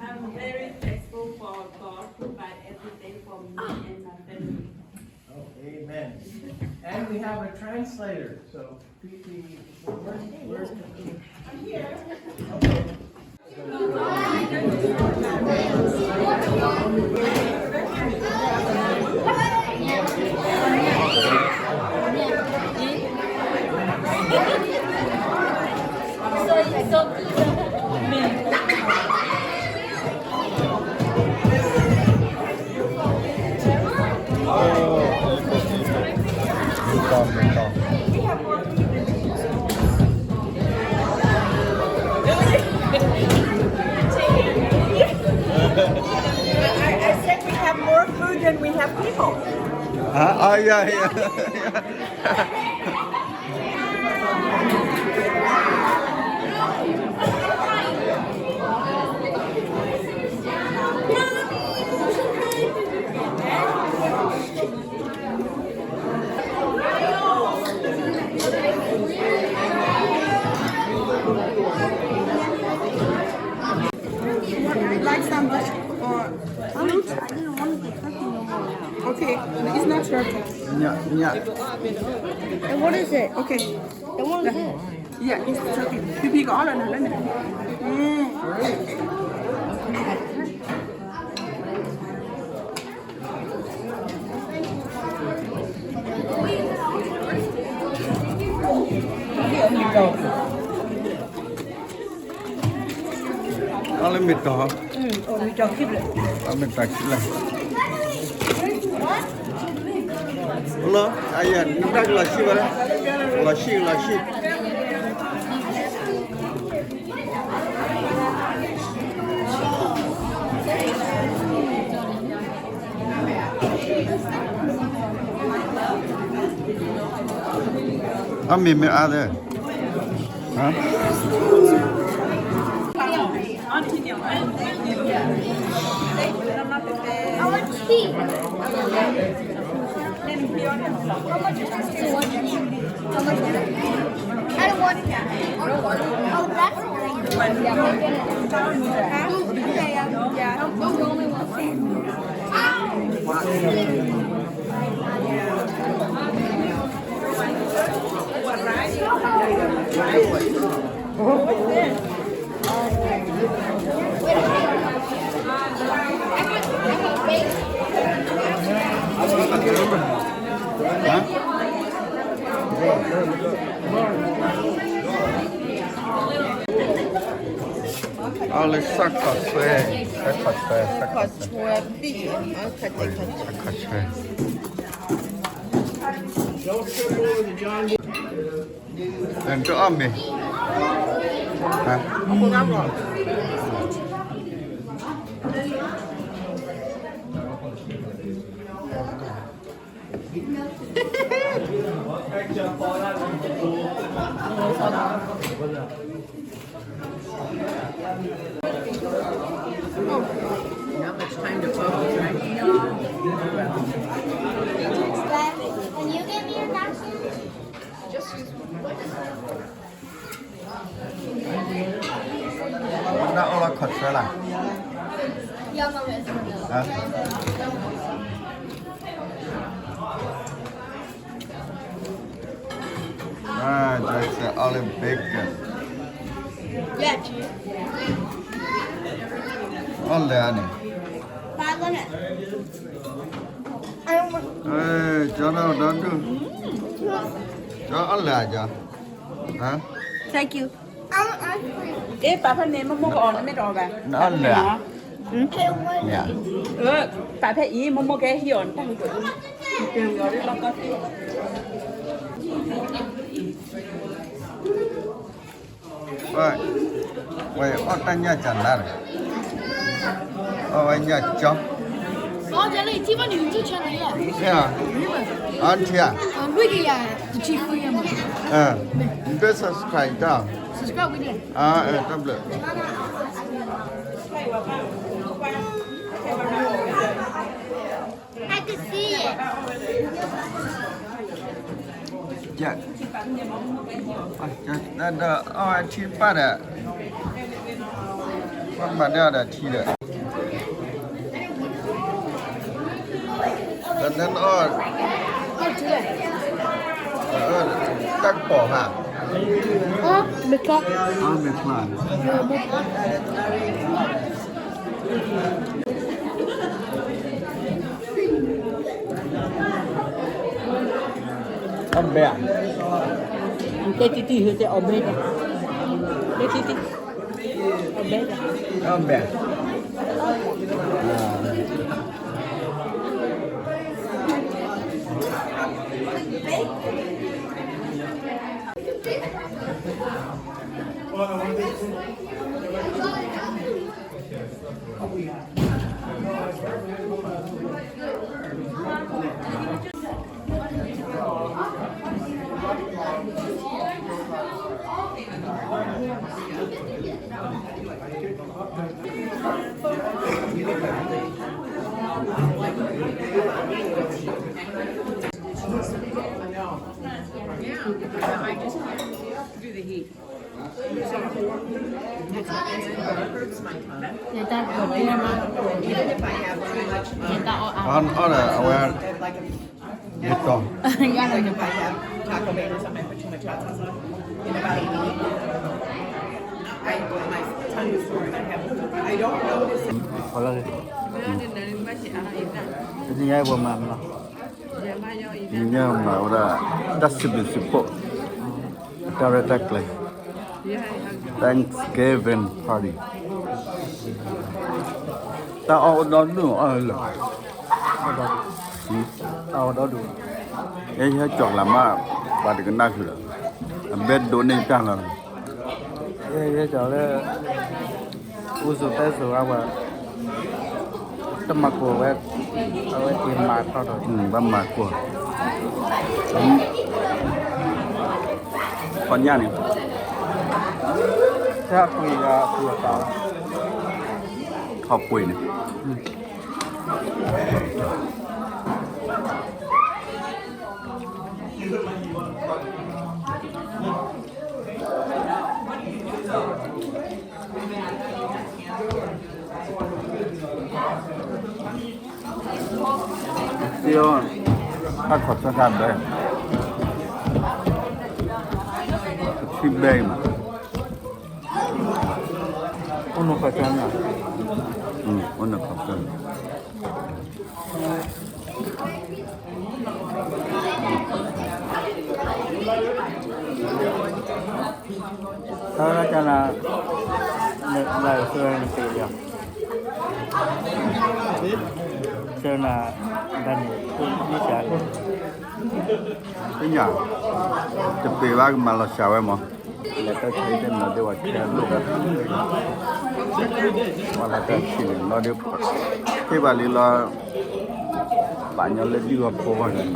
I'm very thankful for God who provide everything for me and my family. Oh, amen. And we have a translator, so where's I'm here. Okay. I said we have more food than we have people. Oh, yeah. Like some or fruit? I didn't want the turkey no more. Okay, it's not turkey. Yeah. And what is it? Okay. And what is it? Yeah, it's turkey. Pipi có lần này lên này. All mít đó. Mình cho kíp lại. Mình tách lại. Hello, ayan, nagdag lassi ba? Lassi. Mẹ ăn đây. Hả? I want tea. How much is this? How much is it? I don't want that. Oh, that's nice. Yeah. You only want Ale saka sve. Dan tu am ni. Hả? Không có ngắm rồi. Now it's time to focus, right? Can you give me your napkin? Nó là khất rồi là. Yeah, Mom is. Hả? That's olive bacon. Yeah, All there này. 5 minutes. I don't want. Ê, cho nó đó chứ. Cho ăn lẹ cho. Hả? Thank you. I'm hungry. Ê, bà phải nếm một cái on mới rồi bà. Nó ăn lẹ. I want. Dạ. Bà phải ý một cái hiển tăng tuổi. Đường rồi đấy, con có thể. Vậy. Vậy, ở trên nhà chẳng là. Ở nhà chó.这里基本你就全没了。 Yeah. Ăn chưa? Wiki ya, the chief for you. Để subscribe đó. Subscribe with you. Tâm lực. I can see it. Dạ. Đó, chi phát à. မှန်တယ်ထီးတယ်แล้วนั่นอ้อตักปอฮะ Oh, because อ้าวไม่พลาดทำแบบ cái titi hơi cái ôm hết cái titi ôm hết ทำแบบngười ta còn đi mà người ta ở อ้อนอ้อนอะเอาไว้เด็ดก่อน ra rồi If I have Taco Bell or something, I put too much hot sauce on in about 8 minutes. My tongue is sore. I don't notice it. พอแล้วเลยนี่ไงประมาณนั้นนี่ไงมาว่าดัชบิสิโปดาร์เรกเลย Thanksgiving party ตาเอาดอนดูอ๋อเหรอเอาดอนดูเอ้ยจอกละมาปาดกันน่าคือละเบ็ดโดนนี่กันละเอ้ยจอกเลยอุสุเตสุอาว่าตมากัวเวเอาไว้กินมาเข้าต่อบ้ามากลัวปัญญาเนี่ยถ้าคุยกับคุยกับเขาขอบคุยเนี่ยเดี๋ยวถ้าขอสักการได้ที่เบย์มาอุณหภูมิเป็นไงอุณหภูมิเป็นถ้าเราจะน่ะได้เสื้อในปีเดียวเสื้อน่ะด้านนี้นี่ใช่ที่อย่างจะปีว่ามาเราชาวไอ้หมอแล้วก็ใช้เป็นเราเดี๋ยวแค่ลูกว่าเราจะชิมเราเดี๋ยวที่บาลีเราป่านยังเล่นดีกว่าพวกนั้น